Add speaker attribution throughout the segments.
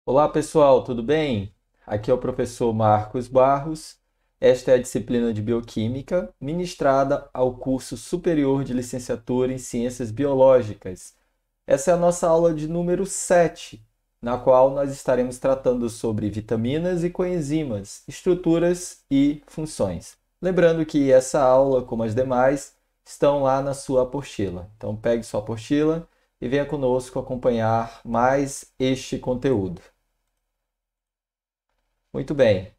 Speaker 1: Olá pessoal, tudo bem? Aqui é o professor Marcos Barros. Esta é a disciplina de Bioquímica, ministrada ao curso superior de licenciatura em Ciências Biológicas. Essa é a nossa aula de número 7, na qual nós estaremos tratando sobre vitaminas e coenzimas, estruturas e funções. Lembrando que essa aula, como as demais, estão lá na sua apostila. Então pegue sua apostila e venha conosco acompanhar mais este conteúdo. Muito bem.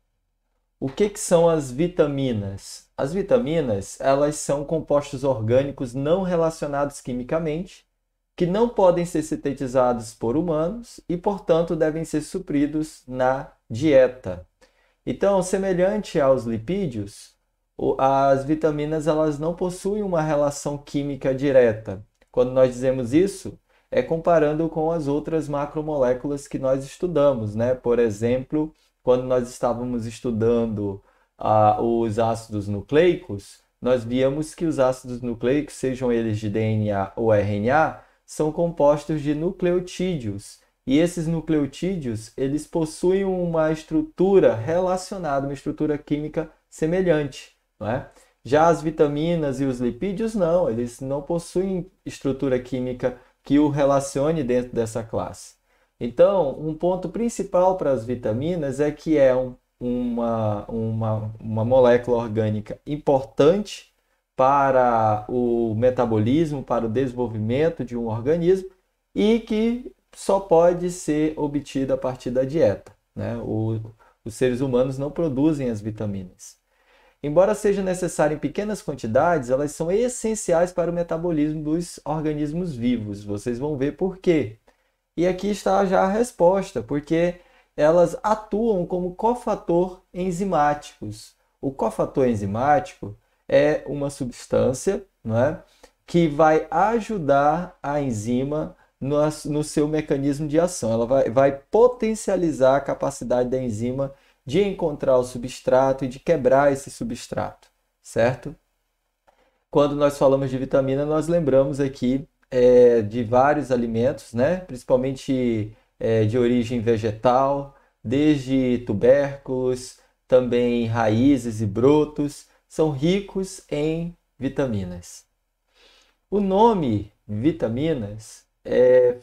Speaker 1: O que são as vitaminas? As vitaminas, elas são compostos orgânicos não relacionados quimicamente, que não podem ser sintetizados por humanos e, portanto, devem ser supridos na dieta. Então, semelhante aos lipídios, as vitaminas elas não possuem uma relação química direta. Quando nós dizemos isso, é comparando com as outras macromoléculas que nós estudamos, né? Por exemplo, quando nós estávamos estudando os ácidos nucleicos, nós víamos que os ácidos nucleicos, sejam eles de DNA ou RNA, são compostos de nucleotídeos. E esses nucleotídeos, eles possuem uma estrutura relacionada, uma estrutura química semelhante, não é? Já as vitaminas e os lipídios não, eles não possuem estrutura química que o relacione dentro dessa classe. Então, um ponto principal para as vitaminas é que é uma molécula orgânica importante para o metabolismo, para o desenvolvimento de um organismo e que só pode ser obtida a partir da dieta, né? Os seres humanos não produzem as vitaminas. Embora seja necessário em pequenas quantidades, elas são essenciais para o metabolismo dos organismos vivos. Vocês vão ver por quê. E aqui está já a resposta, porque elas atuam como cofator enzimáticos. O cofator enzimático é uma substância, não é, que vai ajudar a enzima no seu mecanismo de ação. Ela vai potencializar a capacidade da enzima de encontrar o substrato e de quebrar esse substrato, certo? Quando nós falamos de vitamina, nós lembramos aqui de vários alimentos, né? Principalmente de origem vegetal, desde tubérculos, também raízes e brotos, são ricos em vitaminas. O nome vitaminas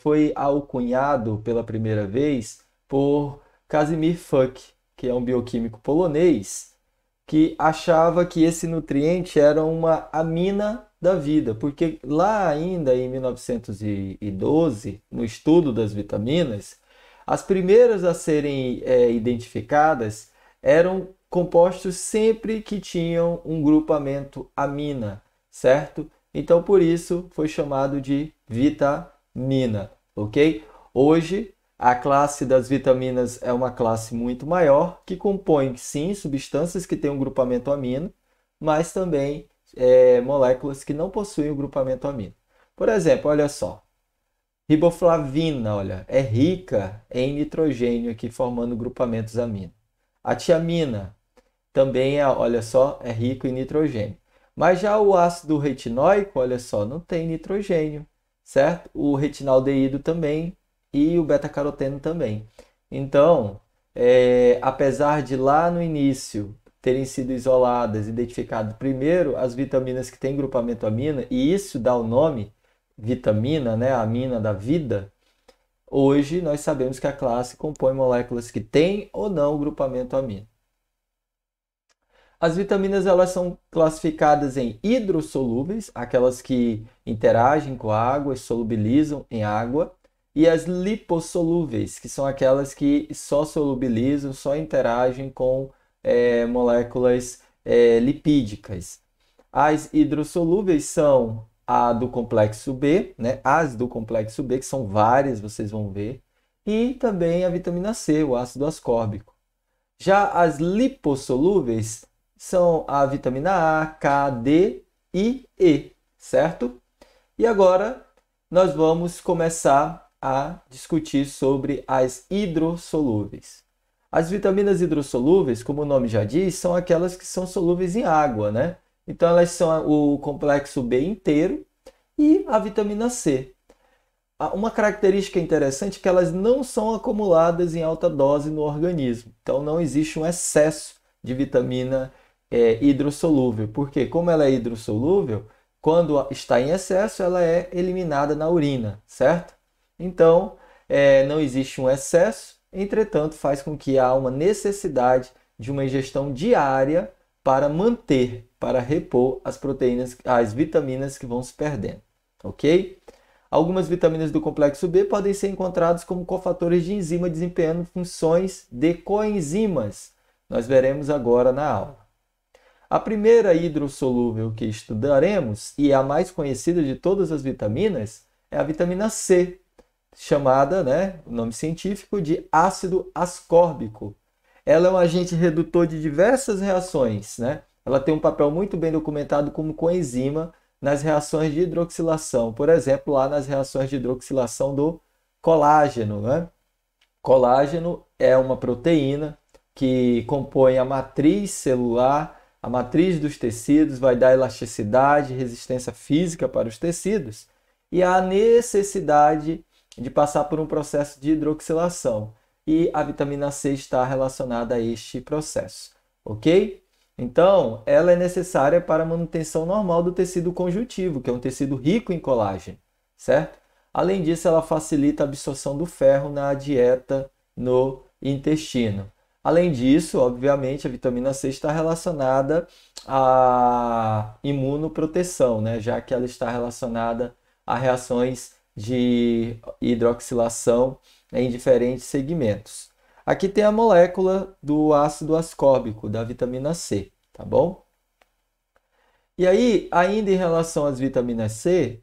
Speaker 1: foi alcunhado pela primeira vez por Casimir Fuch, que é um bioquímico polonês, que achava que esse nutriente era uma amina da vida, porque lá ainda em 1912, no estudo das vitaminas, as primeiras a serem identificadas eram compostos sempre que tinham um grupamento amina, certo? Então por isso foi chamado de vitamina, ok? Hoje a classe das vitaminas é uma classe muito maior, que compõe, sim, substâncias que têm um grupamento amino, mas também moléculas que não possuem o grupamento amino. Por exemplo, olha só, riboflavina, olha, é rica em nitrogênio aqui formando grupamentos amino. A tiamina também, olha só, é rico em nitrogênio. Mas já o ácido retinóico, olha só, não tem nitrogênio, certo? O retinaldeído também e o beta-caroteno também. Então, apesar de lá no início terem sido isoladas, identificado primeiro as vitaminas que têm grupamento amina, e isso dá o nome vitamina, né, a amina da vida, hoje nós sabemos que a classe compõe moléculas que têm ou não grupamento amino. As vitaminas elas são classificadas em hidrossolúveis, aquelas que interagem com a água e solubilizam em água, e as lipossolúveis, que são aquelas que só solubilizam, só interagem com moléculas lipídicas. As hidrossolúveis são a do complexo B, né? As do complexo B, que são várias, vocês vão ver, e também a vitamina C, o ácido ascórbico. Já as lipossolúveis são a vitamina A, K, D e E, certo? E agora nós vamos começar a discutir sobre as hidrossolúveis. As vitaminas hidrossolúveis, como o nome já diz, são aquelas que são solúveis em água, né? Então elas são o complexo B inteiro e a vitamina C. Uma característica interessante é que elas não são acumuladas em alta dose no organismo. Então, não existe um excesso de vitamina hidrossolúvel. Porque, como ela é hidrossolúvel, quando está em excesso, ela é eliminada na urina, certo? Então, não existe um excesso, entretanto, faz com que há uma necessidade de uma ingestão diária para manter, para repor as proteínas, as vitaminas que vão se perdendo, ok? Algumas vitaminas do complexo B podem ser encontradas como cofatores de enzima desempenhando funções de coenzimas. Nós veremos agora na aula. A primeira hidrossolúvel que estudaremos, e a mais conhecida de todas as vitaminas, é a vitamina C, chamada, o nome científico, de ácido ascórbico. Ela é um agente redutor de diversas reações, Ela tem um papel muito bem documentado como coenzima nas reações de hidroxilação, por exemplo, lá nas reações de hidroxilação do colágeno, Colágeno é uma proteína que compõe a matriz celular, a matriz dos tecidos, vai dar elasticidade, resistência física para os tecidos, e há necessidade de passar por um processo de hidroxilação. E a vitamina C está relacionada a este processo, ok? Então, ela é necessária para a manutenção normal do tecido conjuntivo, que é um tecido rico em colágeno, certo? Além disso, ela facilita a absorção do ferro na dieta no intestino. Além disso, obviamente, a vitamina C está relacionada à imunoproteção, já que ela está relacionada a reações de hidroxilação em diferentes segmentos. Aqui tem a molécula do ácido ascórbico, da vitamina C, tá bom? E aí, ainda em relação às vitaminas C,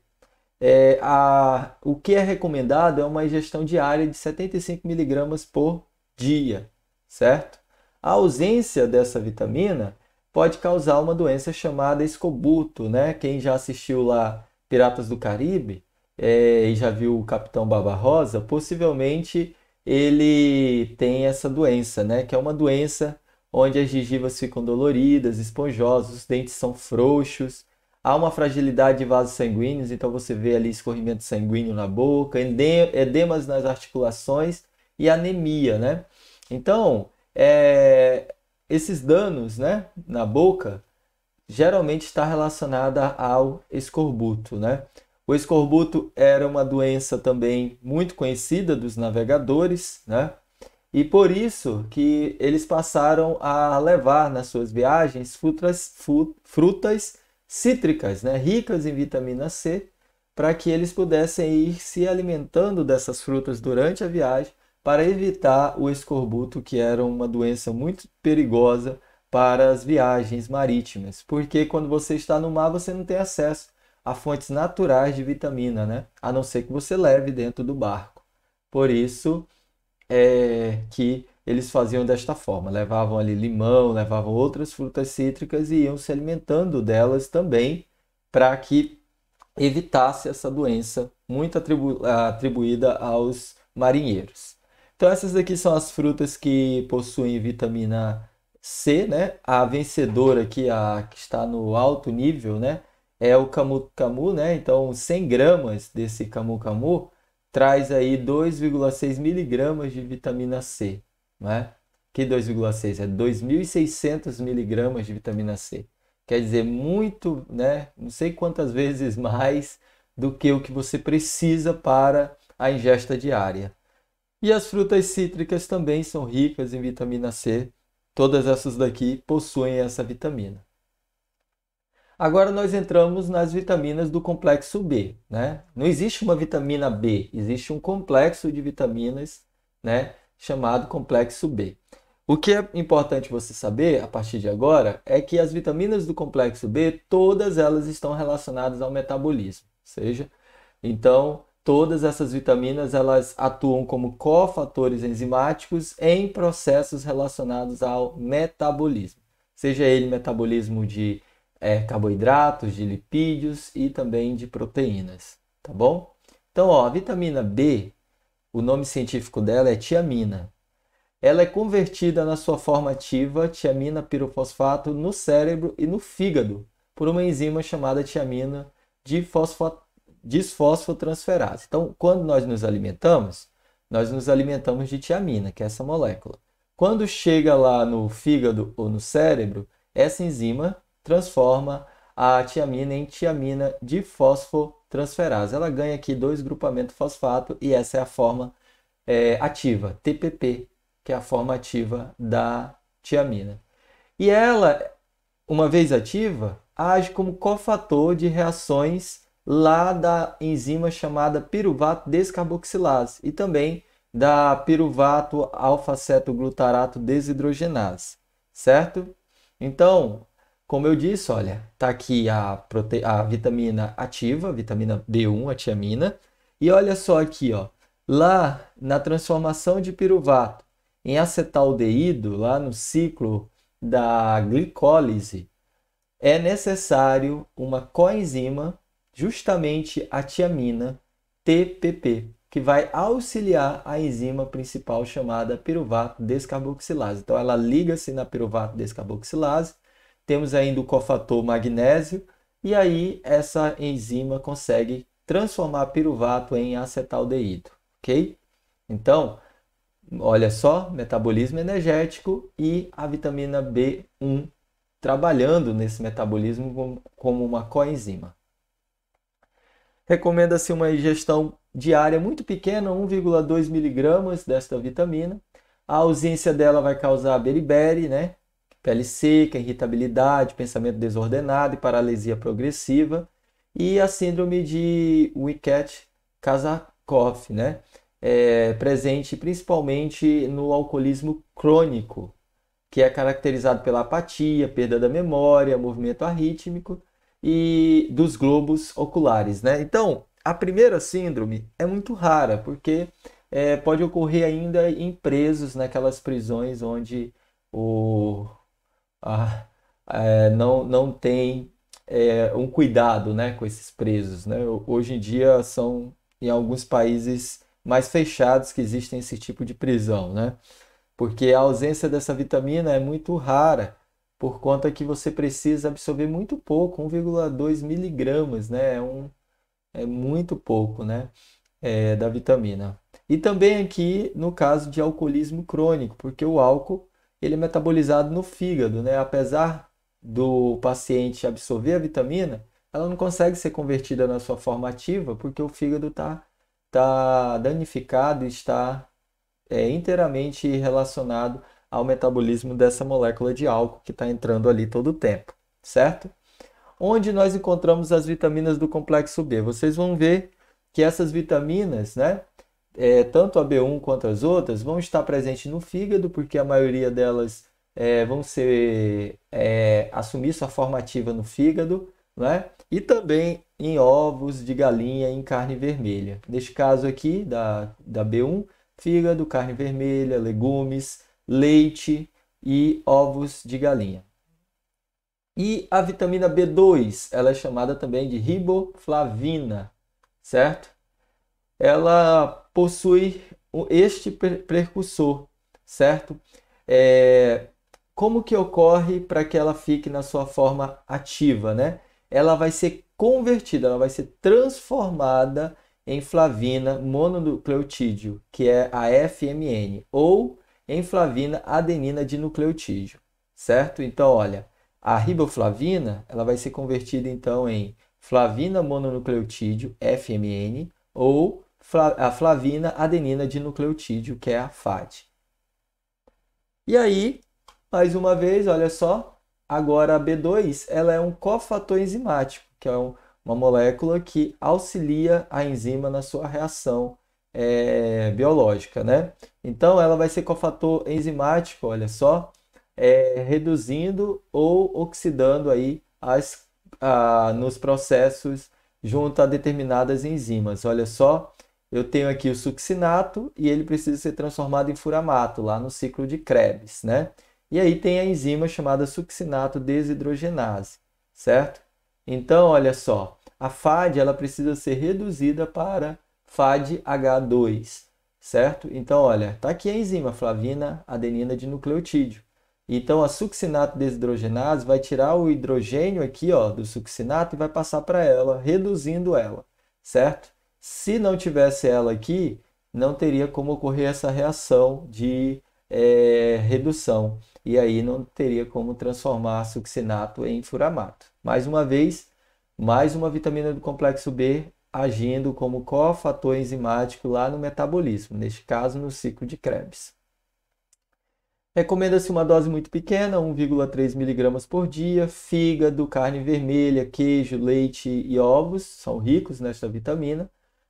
Speaker 1: o que é recomendado é uma ingestão diária de 75 mg por dia, certo? A ausência dessa vitamina pode causar uma doença chamada escorbuto, Quem já assistiu lá Piratas do Caribe e já viu o Capitão Barbosa, possivelmente ele tem essa doença, que é uma doença onde as gengivas ficam doloridas, esponjosas, os dentes são frouxos, há uma fragilidade de vasos sanguíneos, então você vê ali escorrimento sanguíneo na boca, edemas nas articulações e anemia, Então, esses danos, na boca geralmente está relacionada ao escorbuto, O escorbuto era uma doença também muito conhecida dos navegadores, E por isso que eles passaram a levar nas suas viagens frutas cítricas, ricas em vitamina C, para que eles pudessem ir se alimentando dessas frutas durante a viagem para evitar o escorbuto, que era uma doença muito perigosa para as viagens marítimas, porque quando você está no mar você não tem acesso a fontes naturais de vitamina, a não ser que você leve dentro do barco. Por isso que eles faziam desta forma, levavam ali limão, levavam outras frutas cítricas e iam se alimentando delas também para que evitasse essa doença muito atribuída aos marinheiros. Então essas aqui são as frutas que possuem vitamina C, A vencedora aqui, a que está no alto nível, é o camu-camu, Então 100 gramas desse camu-camu traz aí 2,6 miligramas de vitamina C, Que 2,6? É 2.600 miligramas de vitamina C. Quer dizer, muito, não sei quantas vezes mais do que o que você precisa para a ingesta diária. E as frutas cítricas também são ricas em vitamina C. Todas essas daqui possuem essa vitamina. Agora nós entramos nas vitaminas do complexo B, Não existe uma vitamina B, existe um complexo de vitaminas, chamado complexo B. O que é importante você saber a partir de agora é que as vitaminas do complexo B, todas elas estão relacionadas ao metabolismo, então todas essas vitaminas elas atuam como cofatores enzimáticos em processos relacionados ao metabolismo, seja ele metabolismo de carboidratos, de lipídios e também de proteínas, tá bom? Então, a vitamina B, o nome científico dela é tiamina. Ela é convertida na sua forma ativa, tiamina pirofosfato, no cérebro e no fígado, por uma enzima chamada tiamina desfosfotransferase. Então, quando nós nos alimentamos de tiamina, que é essa molécula. Quando chega lá no fígado ou no cérebro, essa enzima transforma a tiamina em tiamina difosfotransferase. Ela ganha aqui 2 grupamentos fosfato e essa é a forma ativa, TPP, que é a forma ativa da tiamina. E ela, uma vez ativa, age como cofator de reações lá da enzima chamada piruvato descarboxilase e também da piruvato alfa-cetoglutarato desidrogenase, certo? Então, como eu disse, olha, tá aqui a vitamina ativa, a vitamina B1, a tiamina, e olha só aqui, ó, lá na transformação de piruvato em acetaldeído, lá no ciclo da glicólise, é necessário uma coenzima, justamente a tiamina TPP, que vai auxiliar a enzima principal chamada piruvato descarboxilase. Então, ela liga-se na piruvato descarboxilase, temos ainda o cofator magnésio, e aí essa enzima consegue transformar piruvato em acetaldeído, ok? Então, olha só, metabolismo energético e a vitamina B1 trabalhando nesse metabolismo como uma coenzima. Recomenda-se uma ingestão diária muito pequena, 1,2 miligramas desta vitamina. A ausência dela vai causar beriberi, né? Pele seca, irritabilidade, pensamento desordenado e paralisia progressiva. E a síndrome de Wickett-Korsakoff, né? Presente principalmente no alcoolismo crônico, que é caracterizado pela apatia, perda da memória, movimento arrítmico e dos globos oculares, né? Então, a primeira síndrome é muito rara, porque pode ocorrer ainda em presos, naquelas prisões onde não tem um cuidado, né, com esses presos, né? Hoje em dia são em alguns países mais fechados que existem esse tipo de prisão, né? Porque a ausência dessa vitamina é muito rara, por conta que você precisa absorver muito pouco, 1,2 miligramas, né? É muito pouco, né? Da vitamina. E também aqui no caso de alcoolismo crônico, porque o álcool ele é metabolizado no fígado, né? Apesar do paciente absorver a vitamina, ela não consegue ser convertida na sua forma ativa, porque o fígado está danificado e está inteiramente relacionado ao metabolismo dessa molécula de álcool que está entrando ali todo o tempo, certo? Onde nós encontramos as vitaminas do complexo B? Vocês vão ver que essas vitaminas, né, tanto a B1 quanto as outras, vão estar presentes no fígado, porque a maioria delas vão assumir sua forma ativa no fígado, né? E também em ovos de galinha e em carne vermelha. Neste caso aqui, da B1, fígado, carne vermelha, legumes, leite e ovos de galinha. E a vitamina B2, ela é chamada também de riboflavina, certo? Ela possui este precursor, certo? Como que ocorre para que ela fique na sua forma ativa, né? Ela vai ser convertida, ela vai ser transformada em flavina mononucleotídeo, que é a FMN, ou em flavina adenina dinucleotídeo, certo? Então, olha, a riboflavina, ela vai ser convertida então em flavina mononucleotídeo, FMN, ou a flavina adenina dinucleotídeo, que é a FAD. E aí, mais uma vez, olha só, agora a B2, ela é um cofator enzimático, que é uma molécula que auxilia a enzima na sua reação biológica, né? Então, ela vai ser cofator enzimático, olha só, reduzindo ou oxidando aí nos processos junto a determinadas enzimas. Olha só, eu tenho aqui o succinato e ele precisa ser transformado em furamato, lá no ciclo de Krebs, né? E aí tem a enzima chamada succinato desidrogenase, certo? Então, olha só, a FAD ela precisa ser reduzida para FADH2, certo? Então, olha, tá aqui a enzima flavina adenina dinucleotídeo. Então, a succinato desidrogenase vai tirar o hidrogênio aqui, ó, do succinato e vai passar para ela, reduzindo ela. certo? Se não tivesse ela aqui, não teria como ocorrer essa reação de redução. E aí não teria como transformar succinato em furamato. Mais uma vez, mais uma vitamina do complexo B agindo como cofator enzimático lá no metabolismo, neste caso no ciclo de Krebs. Recomenda-se uma dose muito pequena, 1,3 mg por dia. Fígado, carne vermelha, queijo, leite e ovos são ricos nesta vitamina.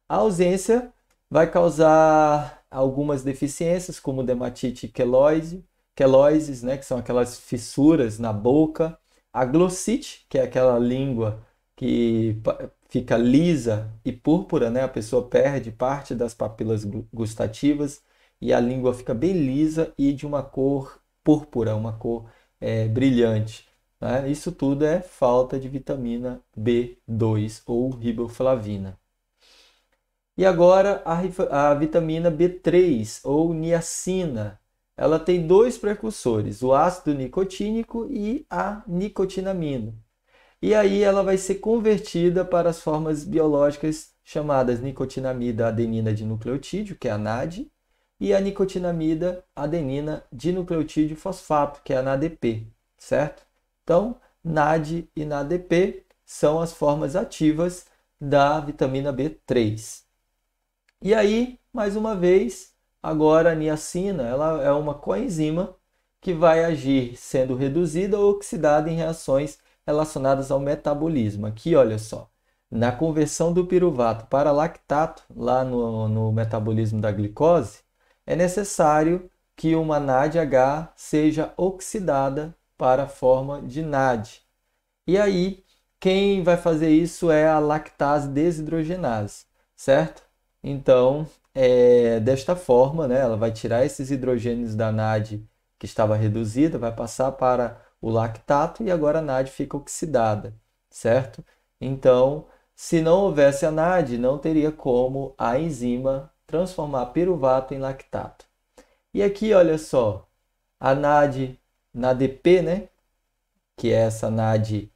Speaker 1: A ausência vai causar algumas deficiências, como dermatite queloides, né, que são aquelas fissuras na boca. A glossite, que é aquela língua que fica lisa e púrpura, né? A pessoa perde parte das papilas gustativas e a língua fica bem lisa e de uma cor púrpura, uma cor brilhante. Né? Isso tudo é falta de vitamina B2 ou riboflavina. E agora a vitamina B3 ou niacina. Ela tem dois precursores, o ácido nicotínico e a nicotinamina. E aí ela vai ser convertida para as formas biológicas chamadas nicotinamida adenina dinucleotídeo, que é a NAD, e a nicotinamida adenina dinucleotídeo fosfato, que é a NADP, certo? Então, NAD e NADP são as formas ativas da vitamina B3. E aí, mais uma vez, agora a niacina, ela é uma coenzima que vai agir sendo reduzida ou oxidada em reações relacionadas ao metabolismo. Aqui, olha só, na conversão do piruvato para lactato, lá no metabolismo da glicose, é necessário que uma NADH seja oxidada para a forma de NAD. E aí, quem vai fazer isso é a lactase desidrogenase, certo? Então, desta forma, né, ela vai tirar esses hidrogênios da NAD que estava reduzida, vai passar para o lactato e agora a NAD fica oxidada, certo? Então, se não houvesse a NAD, não teria como a enzima transformar piruvato em lactato. E aqui, olha só, a NAD, NADP, né? Que é essa NAD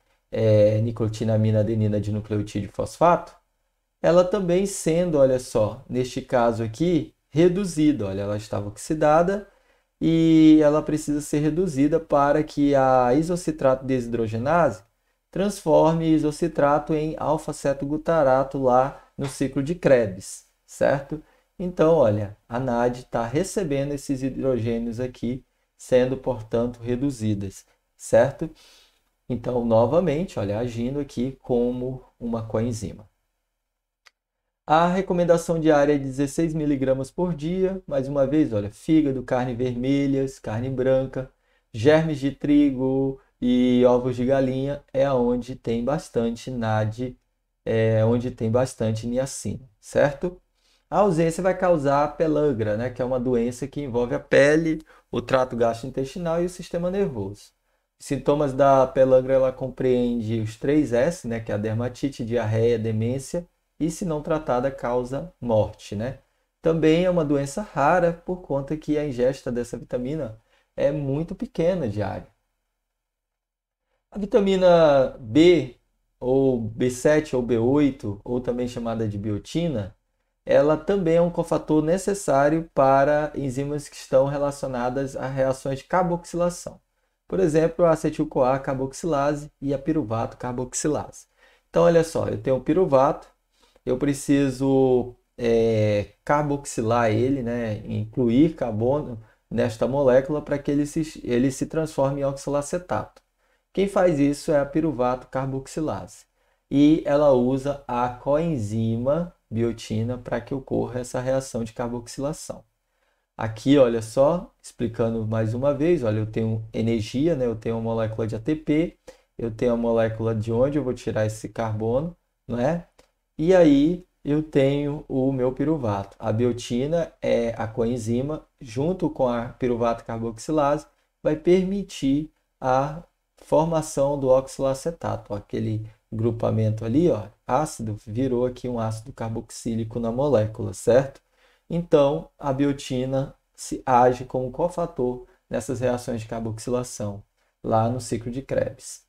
Speaker 1: nicotinamina adenina dinucleotídeo fosfato, ela também sendo, olha só, neste caso aqui, reduzida. Olha, ela estava oxidada e ela precisa ser reduzida para que a isocitrato desidrogenase transforme isocitrato em alfa-cetogutarato lá no ciclo de Krebs, certo? Então, olha, a NAD está recebendo esses hidrogênios aqui, sendo, portanto, reduzidas, certo? Então, novamente, olha, agindo aqui como uma coenzima. A recomendação diária é 16 mg por dia. Mais uma vez, olha, fígado, carne vermelhas, carne branca, germes de trigo e ovos de galinha é onde tem bastante NAD, onde tem bastante niacina, certo? A ausência vai causar pelangra, né, que é uma doença que envolve a pele, o trato gastrointestinal e o sistema nervoso. Os sintomas da pelangra ela compreende os 3S, né, que é a dermatite, diarreia, demência e, se não tratada, causa morte, né? Também é uma doença rara por conta que a ingesta dessa vitamina é muito pequena diária. A vitamina B, ou B7 ou B8, ou também chamada de biotina, ela também é um cofator necessário para enzimas que estão relacionadas a reações de carboxilação. Por exemplo, a acetil-CoA carboxilase e a piruvato carboxilase. Então, olha só, eu tenho o piruvato, eu preciso carboxilar ele, né, incluir carbono nesta molécula para que ele se transforme em oxalacetato. Quem faz isso é a piruvato carboxilase. E ela usa a coenzima biotina para que ocorra essa reação de carboxilação. Aqui, olha só, explicando mais uma vez, olha, eu tenho energia, né? Eu tenho uma molécula de ATP, eu tenho a molécula de onde eu vou tirar esse carbono, não é? E aí eu tenho o meu piruvato. A biotina é a coenzima, junto com a piruvato carboxilase, vai permitir a formação do oxalacetato. Aquele grupamento ali, ó, ácido, virou aqui um ácido carboxílico na molécula, certo? Então, a biotina se age como cofator nessas reações de carboxilação, lá no ciclo de Krebs.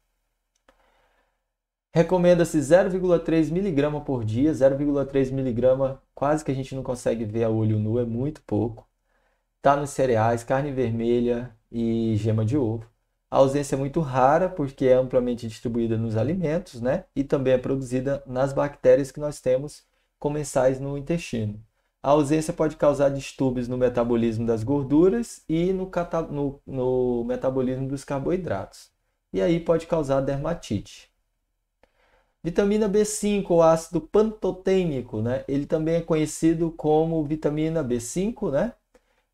Speaker 1: Recomenda-se 0,3 miligrama por dia. 0,3 miligrama quase que a gente não consegue ver a olho nu, é muito pouco. Está nos cereais, carne vermelha e gema de ovo. A ausência é muito rara porque é amplamente distribuída nos alimentos, né? E também é produzida nas bactérias que nós temos comensais no intestino. A ausência pode causar distúrbios no metabolismo das gorduras e no metabolismo dos carboidratos. E aí pode causar dermatite. Vitamina B5, ou ácido pantotênico, né? Ele também é conhecido como vitamina B5, né?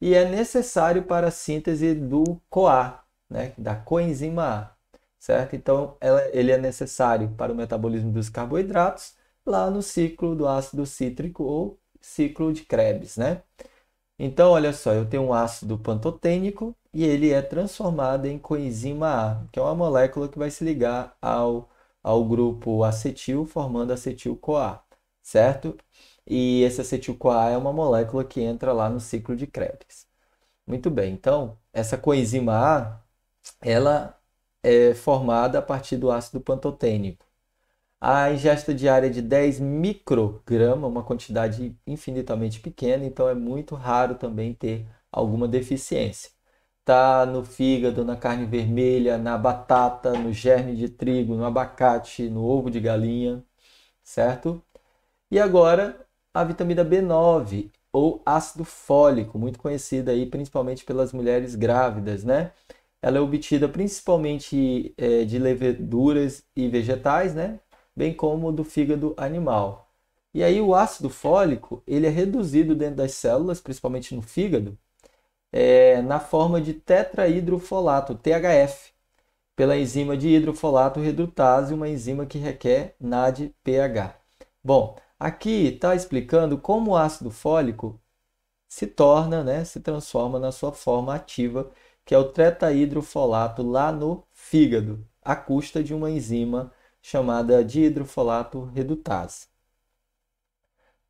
Speaker 1: E é necessário para a síntese do CoA, né? Da coenzima A, certo? Então, ele é necessário para o metabolismo dos carboidratos lá no ciclo do ácido cítrico ou ciclo de Krebs, né? Então, olha só, eu tenho um ácido pantotênico e ele é transformado em coenzima A, que é uma molécula que vai se ligar ao grupo acetil, formando acetil-CoA, certo? E esse acetil-CoA é uma molécula que entra lá no ciclo de Krebs. Muito bem, então, essa coenzima A, ela é formada a partir do ácido pantotênico. A ingesta diária de 10 microgramas, uma quantidade infinitamente pequena, então é muito raro também ter alguma deficiência. Tá no fígado, na carne vermelha, na batata, no germe de trigo, no abacate, no ovo de galinha, certo? E agora a vitamina B9 ou ácido fólico, muito conhecida aí principalmente pelas mulheres grávidas, né? Ela é obtida principalmente de leveduras e vegetais, né? Bem como do fígado animal. E aí o ácido fólico, ele é reduzido dentro das células, principalmente no fígado, na forma de tetrahidrofolato, THF, pela enzima de hidrofolato redutase, uma enzima que requer NADPH. Bom, aqui está explicando como o ácido fólico se torna, né, se transforma na sua forma ativa, que é o tetrahidrofolato lá no fígado, à custa de uma enzima chamada dihidrofolato redutase.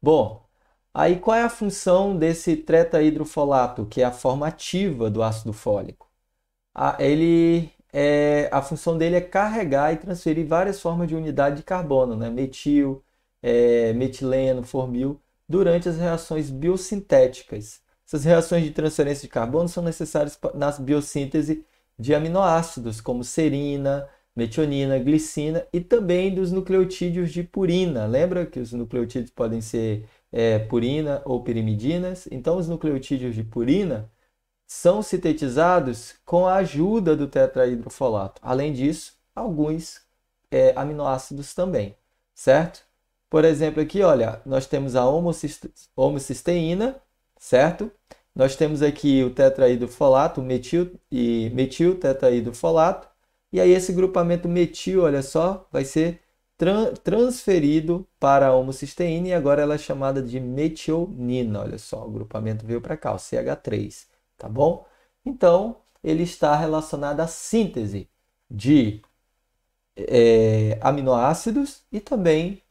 Speaker 1: Bom, aí qual é a função desse tetrahidrofolato, que é a forma ativa do ácido fólico? A função dele é carregar e transferir várias formas de unidade de carbono, né? Metil, metileno, formil, durante as reações biosintéticas. Essas reações de transferência de carbono são necessárias na biossíntese de aminoácidos, como serina, metionina, glicina e também dos nucleotídeos de purina. Lembra que os nucleotídeos podem ser purina ou pirimidinas? Então, os nucleotídeos de purina são sintetizados com a ajuda do tetrahidrofolato. Além disso, alguns aminoácidos também, certo? Por exemplo, aqui, olha, nós temos a homocisteína, certo? Nós temos aqui o tetrahidrofolato, o metil tetrahidrofolato, e aí esse grupamento metil, olha só, vai ser transferido para a homocisteína e agora ela é chamada de metionina, olha só, o grupamento veio para cá, o CH3, tá bom? Então, ele está relacionado à síntese de aminoácidos e também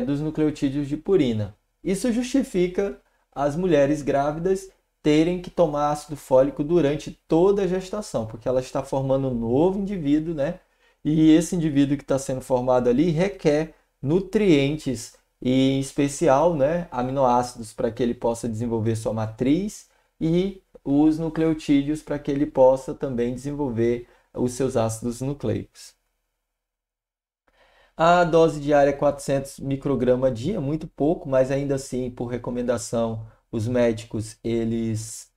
Speaker 1: dos nucleotídeos de purina. Isso justifica as mulheres grávidas terem que tomar ácido fólico durante toda a gestação, porque ela está formando um novo indivíduo, né? E esse indivíduo que está sendo formado ali requer nutrientes e, em especial, né, aminoácidos para que ele possa desenvolver sua matriz e os nucleotídeos para que ele possa também desenvolver os seus ácidos nucleicos. A dose diária é 400 microgramas a dia, muito pouco, mas ainda assim, por recomendação, os médicos eles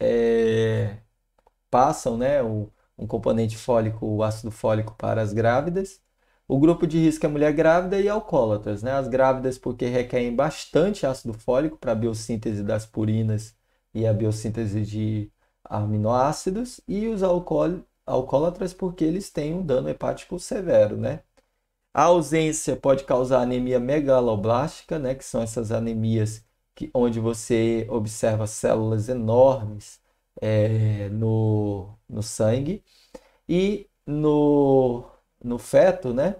Speaker 1: passam, né, um componente fólico, o ácido fólico para as grávidas. O grupo de risco é mulher grávida e alcoólatras, né? As grávidas porque requerem bastante ácido fólico para a biossíntese das purinas e a biossíntese de aminoácidos, e os alcoólatras porque eles têm um dano hepático severo, né? A ausência pode causar anemia megaloblástica, né, que são essas anemias onde você observa células enormes no sangue. E no feto, né,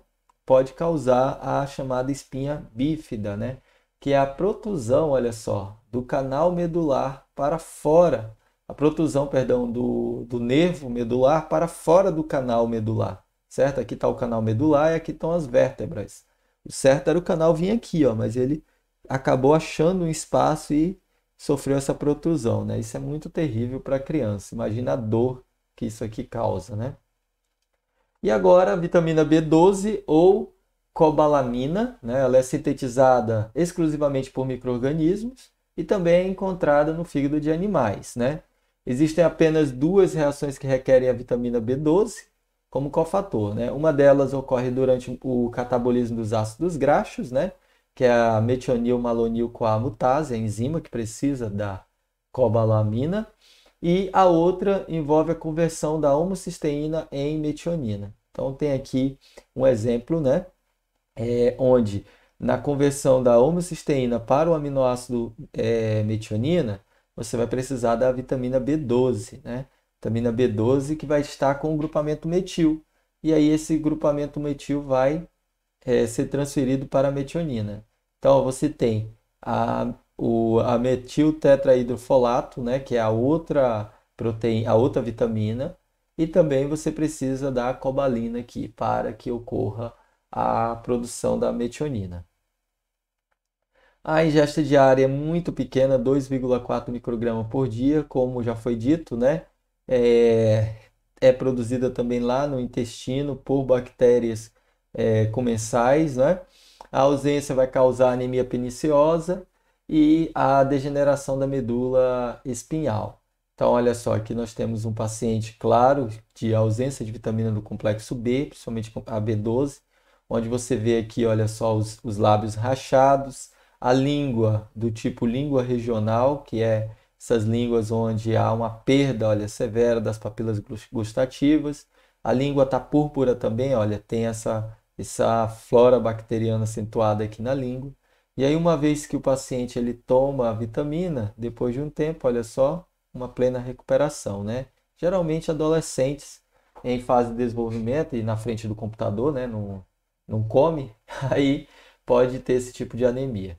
Speaker 1: pode causar a chamada espinha bífida, né, que é a protusão, olha só, do canal medular para fora. A protusão, perdão, do nervo medular para fora do canal medular. Certo? Aqui está o canal medular e aqui estão as vértebras. O certo era o canal vir aqui, ó, mas ele acabou achando um espaço e sofreu essa protusão, né? Isso é muito terrível para a criança. Imagina a dor que isso aqui causa, né? E agora a vitamina B12 ou cobalamina, né? Ela é sintetizada exclusivamente por micro-organismos e também é encontrada no fígado de animais, né? Existem apenas duas reações que requerem a vitamina B12 como cofator, né? Uma delas ocorre durante o catabolismo dos ácidos graxos, né? Que é a metionil-malonil-CoA mutase, a enzima que precisa da cobalamina, e a outra envolve a conversão da homocisteína em metionina. Então tem aqui um exemplo, né, onde na conversão da homocisteína para o aminoácido metionina, você vai precisar da vitamina B12, né? Vitamina B12 que vai estar com o grupamento metil. E aí esse grupamento metil vai ser transferido para a metionina. Então você tem a metiltetrahidrofolato, né, que é a outra proteína, a outra vitamina, e também você precisa da cobalina aqui para que ocorra a produção da metionina. A ingesta diária é muito pequena, 2,4 microgramas por dia, como já foi dito, né? É, é produzida também lá no intestino por bactérias comensais, né? A ausência vai causar anemia perniciosa e a degeneração da medula espinhal. Então, olha só, aqui nós temos um paciente, claro, de ausência de vitamina do complexo B, principalmente a B12, onde você vê aqui, olha só, os lábios rachados, a língua do tipo língua regional, que é essas línguas onde há uma perda, olha, severa das papilas gustativas. A língua está púrpura também, olha, tem essa flora bacteriana acentuada aqui na língua. E aí, uma vez que o paciente ele toma a vitamina, depois de um tempo, olha só, uma plena recuperação, né? Geralmente adolescentes em fase de desenvolvimento e na frente do computador, né? Não come, aí pode ter esse tipo de anemia.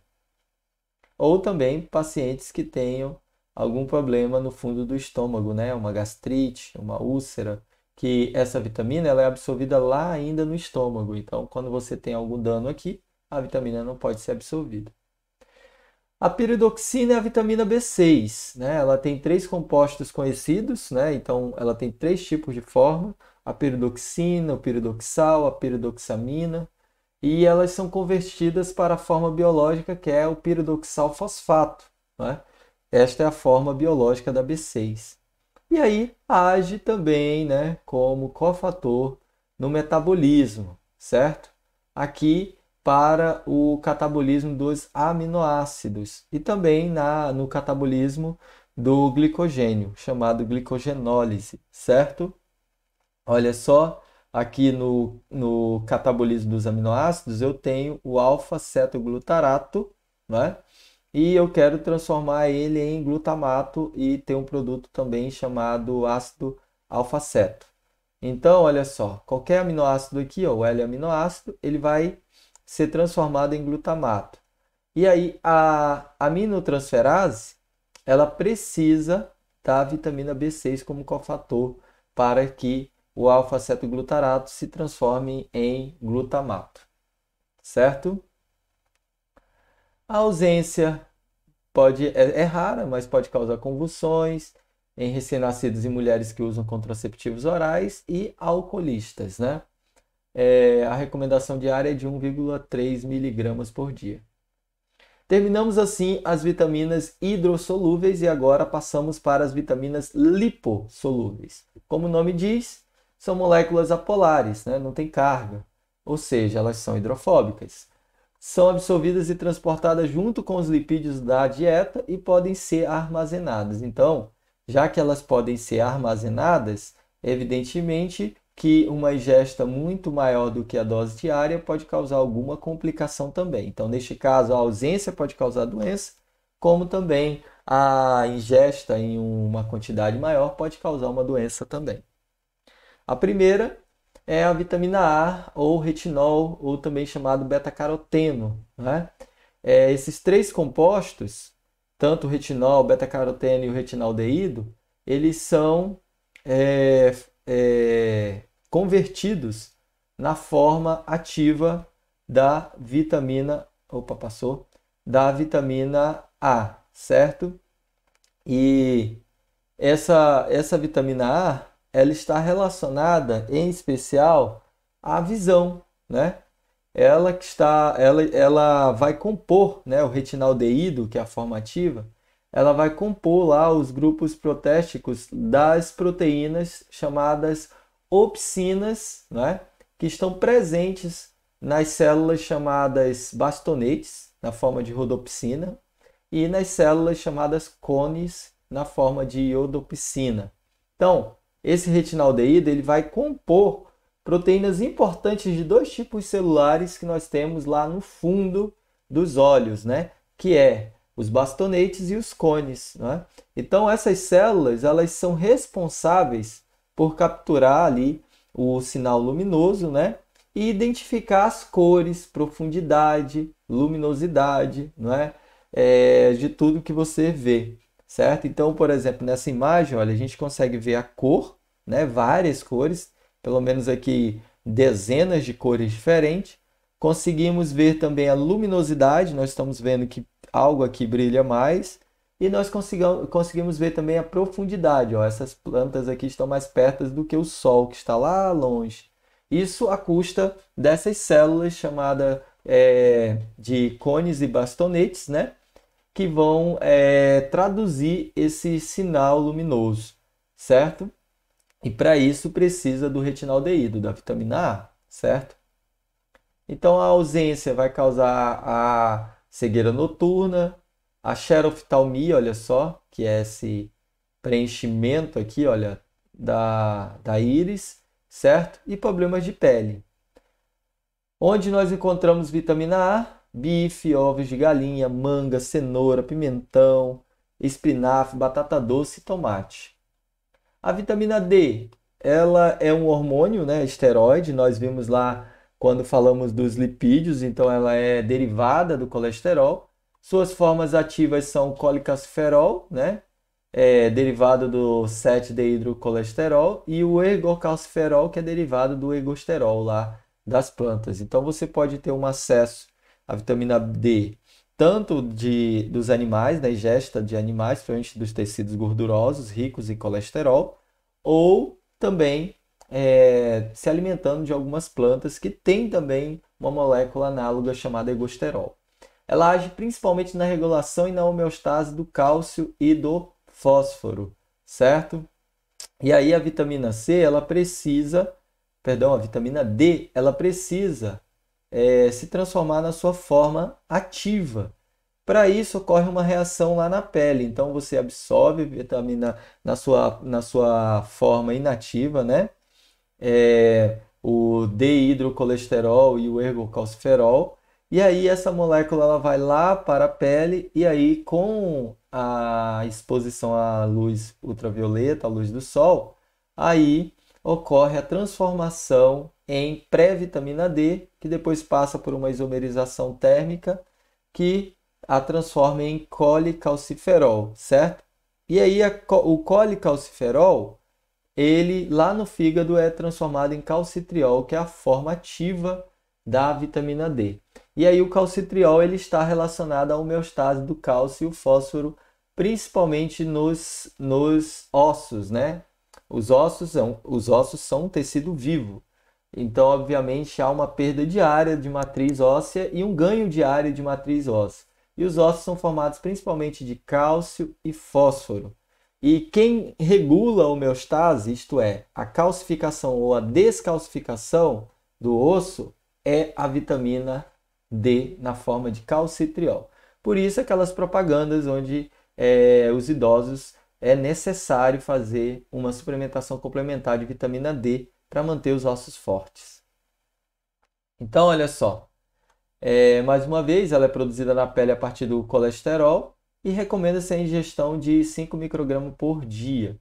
Speaker 1: Ou também pacientes que tenham algum problema no fundo do estômago, né? Uma gastrite, uma úlcera, que essa vitamina ela é absorvida lá ainda no estômago. Então, quando você tem algum dano aqui, a vitamina não pode ser absorvida. A piridoxina é a vitamina B6, né? Ela tem três compostos conhecidos, né? Então, ela tem três tipos de forma: a piridoxina, o piridoxal, a piridoxamina, e elas são convertidas para a forma biológica que é o piridoxal fosfato, né? Esta é a forma biológica da B6. E aí age também, né, como cofator no metabolismo, certo? Aqui para o catabolismo dos aminoácidos e também no catabolismo do glicogênio, chamado glicogenólise, certo? Olha só, aqui no catabolismo dos aminoácidos eu tenho o alfa-cetoglutarato, né? E eu quero transformar ele em glutamato e ter um produto também chamado ácido alfa-ceto. Então, olha só, qualquer aminoácido aqui, ó, o L-aminoácido, ele vai ser transformado em glutamato. E aí a aminotransferase, ela precisa da vitamina B6 como cofator para que o alfa-cetoglutarato se transforme em glutamato, certo? A ausência é rara, mas pode causar convulsões em recém-nascidos e mulheres que usam contraceptivos orais e alcoolistas, né? A recomendação diária é de 1,3 miligramas por dia. Terminamos assim as vitaminas hidrossolúveis e agora passamos para as vitaminas lipossolúveis. Como o nome diz, são moléculas apolares, né? Não tem carga, ou seja, elas são hidrofóbicas. São absorvidas e transportadas junto com os lipídios da dieta e podem ser armazenadas. Então, já que elas podem ser armazenadas, evidentemente que uma ingesta muito maior do que a dose diária pode causar alguma complicação também. Então, neste caso, a ausência pode causar doença, como também a ingesta em uma quantidade maior pode causar uma doença também. A primeira é a vitamina A ou retinol, ou também chamado beta-caroteno, né? Esses três compostos, tanto o retinol, o beta-caroteno e o retinaldeído, eles são convertidos na forma ativa da vitamina, da vitamina A, certo? E essa vitamina A, ela está relacionada em especial à visão, né? Ela vai compor, né, o retinaldeído, que é a forma ativa, ela vai compor lá os grupos protésticos das proteínas chamadas opsinas, né, que estão presentes nas células chamadas bastonetes, na forma de rodopsina, e nas células chamadas cones, na forma de iodopsina. Então, esse retinaldeído ele vai compor proteínas importantes de dois tipos celulares que nós temos lá no fundo dos olhos, né? Que é os bastonetes e os cones, né? Então essas células elas são responsáveis por capturar ali o sinal luminoso, né? E identificar as cores, profundidade, luminosidade, não é? De tudo que você vê, certo? Então, por exemplo, nessa imagem, olha, a gente consegue ver a cor, né? Várias cores, pelo menos aqui dezenas de cores diferentes. Conseguimos ver também a luminosidade, nós estamos vendo que algo aqui brilha mais. E nós conseguimos ver também a profundidade. Ó. Essas plantas aqui estão mais perto do que o Sol, que está lá longe. Isso à custa dessas células chamadas de cones e bastonetes, né? Que vão traduzir esse sinal luminoso, certo? E para isso precisa do retinaldeído, da vitamina A, certo? Então a ausência vai causar a cegueira noturna, a xeroftalmia, olha só, que é esse preenchimento aqui, olha, da íris, certo? E problemas de pele. Onde nós encontramos vitamina A? Bife, ovos de galinha, manga, cenoura, pimentão, espinafre, batata doce e tomate. A vitamina D, ela é um hormônio, né, esteroide. Nós vimos lá quando falamos dos lipídios, então ela é derivada do colesterol. Suas formas ativas são colecalciferol, né, derivado do 7-deidrocolesterol, e o ergocalciferol, que é derivado do ergosterol lá das plantas. Então você pode ter um acesso à vitamina D tanto dos animais, da ingesta de animais, principalmente dos tecidos gordurosos, ricos em colesterol, ou também se alimentando de algumas plantas que têm também uma molécula análoga chamada ergosterol. Ela age principalmente na regulação e na homeostase do cálcio e do fósforo, certo? E aí a vitamina C, a vitamina D, ela precisa se transformar na sua forma ativa. Para isso ocorre uma reação lá na pele. Então você absorve a vitamina na sua forma inativa, né? O D-hidrocolesterol e o ergocalciferol. E aí essa molécula ela vai lá para a pele e aí com a exposição à luz ultravioleta, à luz do sol, aí ocorre a transformação em pré-vitamina D, que depois passa por uma isomerização térmica que a transforma em colecalciferol, certo? E aí o colecalciferol, ele lá no fígado é transformado em calcitriol, que é a forma ativa da vitamina D. E aí o calcitriol ele está relacionado à homeostase do cálcio e o fósforo, principalmente nos ossos, né? Os ossos são um tecido vivo. Então, obviamente, há uma perda de área de matriz óssea e um ganho de área de matriz óssea. E os ossos são formados principalmente de cálcio e fósforo. E quem regula a homeostase, isto é, a calcificação ou a descalcificação do osso, é a vitamina D na forma de calcitriol. Por isso, aquelas propagandas onde os idosos é necessário fazer uma suplementação complementar de vitamina D para manter os ossos fortes. Então, olha só, mais uma vez, ela é produzida na pele a partir do colesterol e recomenda-se a ingestão de 5 microgramas por dia.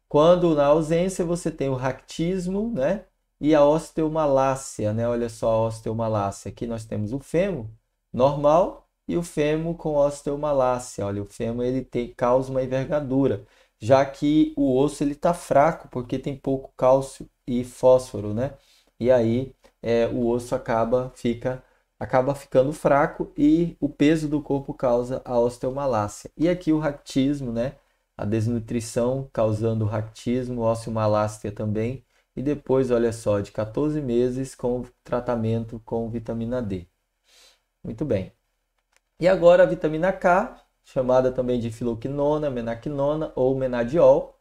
Speaker 1: Quando na ausência você tem o ractismo, né? E a osteomalácia, né? Olha só a osteomalácia. Aqui nós temos o fêmur normal e o fêmur com osteomalácia. Olha, o fêmur ele causa uma envergadura, já que o osso ele está fraco porque tem pouco cálcio e fósforo, né? E aí o osso fica acaba ficando fraco e o peso do corpo causa a osteomalácia. E aqui o raquitismo, né? A desnutrição causando raquitismo, osteomalácia também. E depois, olha só, de 14 meses com tratamento com vitamina D. Muito bem. E agora a vitamina K, chamada também de filoquinona, menaquinona ou menadiol.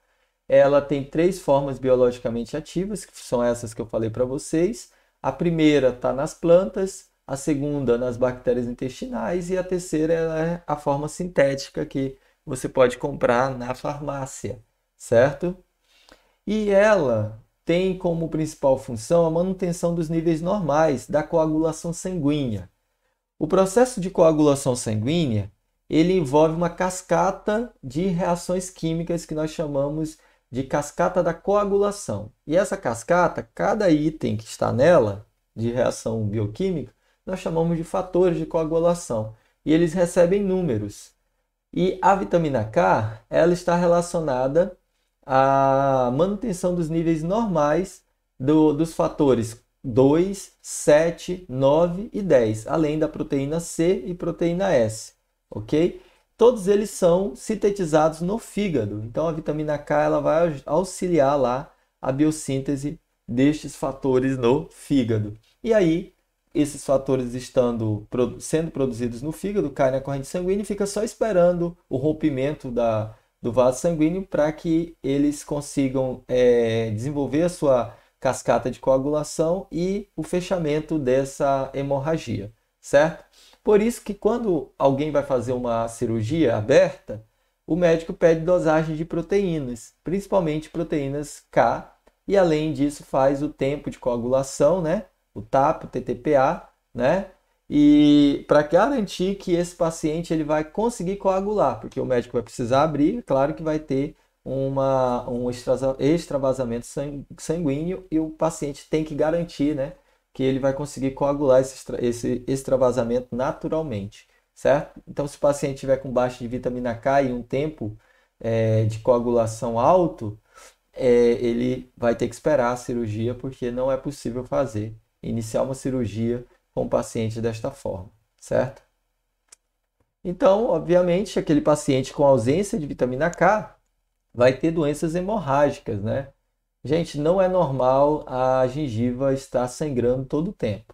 Speaker 1: Ela tem 3 formas biologicamente ativas, que são essas que eu falei para vocês. A primeira está nas plantas, a segunda nas bactérias intestinais e a terceira é a forma sintética que você pode comprar na farmácia, certo? E ela tem como principal função a manutenção dos níveis normais da coagulação sanguínea. O processo de coagulação sanguínea, ele envolve uma cascata de reações químicas que nós chamamos de cascata da coagulação. E essa cascata, cada item que está nela, de reação bioquímica, nós chamamos de fatores de coagulação. E eles recebem números. E a vitamina K, ela está relacionada à manutenção dos níveis normais dos fatores 2, 7, 9 e 10, além da proteína C e proteína S, ok? Todos eles são sintetizados no fígado. Então a vitamina K ela vai auxiliar lá a biossíntese destes fatores no fígado. E aí, esses fatores sendo produzidos no fígado, caem na corrente sanguínea e fica só esperando o rompimento do vaso sanguíneo para que eles consigam desenvolver a sua cascata de coagulação e o fechamento dessa hemorragia, certo? Por isso que quando alguém vai fazer uma cirurgia aberta, o médico pede dosagem de proteínas, principalmente proteínas K, e além disso faz o tempo de coagulação, né? O TAP, o TTPA, né? E para garantir que esse paciente ele vai conseguir coagular, porque o médico vai precisar abrir, claro que vai ter um extravasamento sanguíneo e o paciente tem que garantir, né, que ele vai conseguir coagular esse extravasamento naturalmente, certo? Então, se o paciente tiver com baixa de vitamina K e um tempo de coagulação alto, ele vai ter que esperar a cirurgia porque não é possível iniciar uma cirurgia com o paciente desta forma, certo? Então, obviamente, aquele paciente com ausência de vitamina K vai ter doenças hemorrágicas, né? Gente, não é normal a gengiva estar sangrando todo o tempo.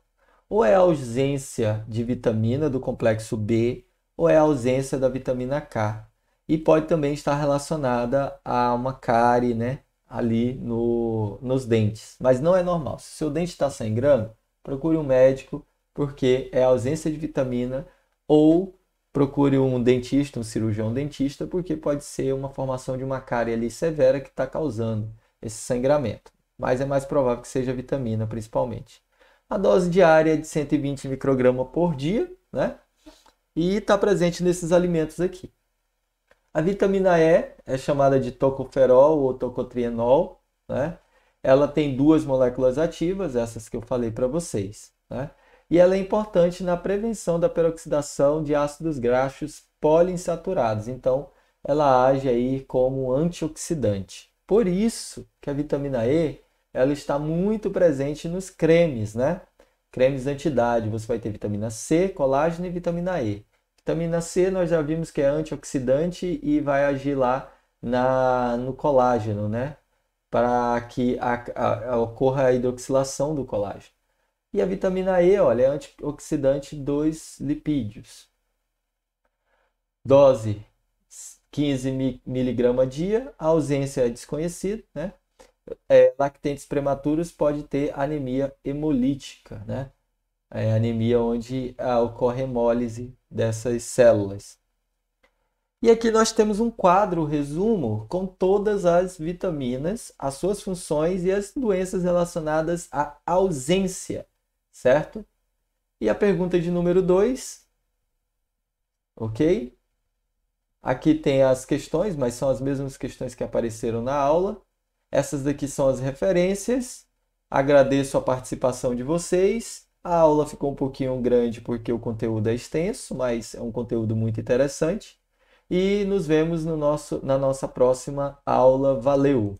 Speaker 1: Ou é a ausência de vitamina do complexo B, ou é a ausência da vitamina K. E pode também estar relacionada a uma cárie, né? Ali nos dentes. Mas não é normal. Se o seu dente está sangrando, procure um médico, porque é ausência de vitamina, ou procure um dentista, um cirurgião dentista, porque pode ser uma formação de uma cárie ali severa que está causando esse sangramento. Mas é mais provável que seja vitamina, principalmente. A dose diária é de 120 microgramas por dia, né? E está presente nesses alimentos aqui. A vitamina E é chamada de tocoferol ou tocotrienol, né? Ela tem 2 moléculas ativas, essas que eu falei para vocês, né? E ela é importante na prevenção da peroxidação de ácidos graxos poliinsaturados. Então, ela age aí como antioxidante. Por isso que a vitamina E ela está muito presente nos cremes, né? Cremes anti-idade. Você vai ter vitamina C, colágeno e vitamina E. Vitamina C nós já vimos que é antioxidante e vai agir lá no colágeno, né? Para que ocorra a hidroxilação do colágeno. E a vitamina E, olha, é antioxidante dos lipídios. Dose 15 mg dia, a ausência é desconhecida, né? Lactentes prematuros pode ter anemia hemolítica, né? Anemia onde ocorre hemólise dessas células. E aqui nós temos um quadro, resumo, com todas as vitaminas, as suas funções e as doenças relacionadas à ausência, certo? E a pergunta de número 2, ok? Aqui tem as questões, mas são as mesmas questões que apareceram na aula. Essas daqui são as referências. Agradeço a participação de vocês. A aula ficou um pouquinho grande porque o conteúdo é extenso, mas é um conteúdo muito interessante. E nos vemos na nossa próxima aula. Valeu!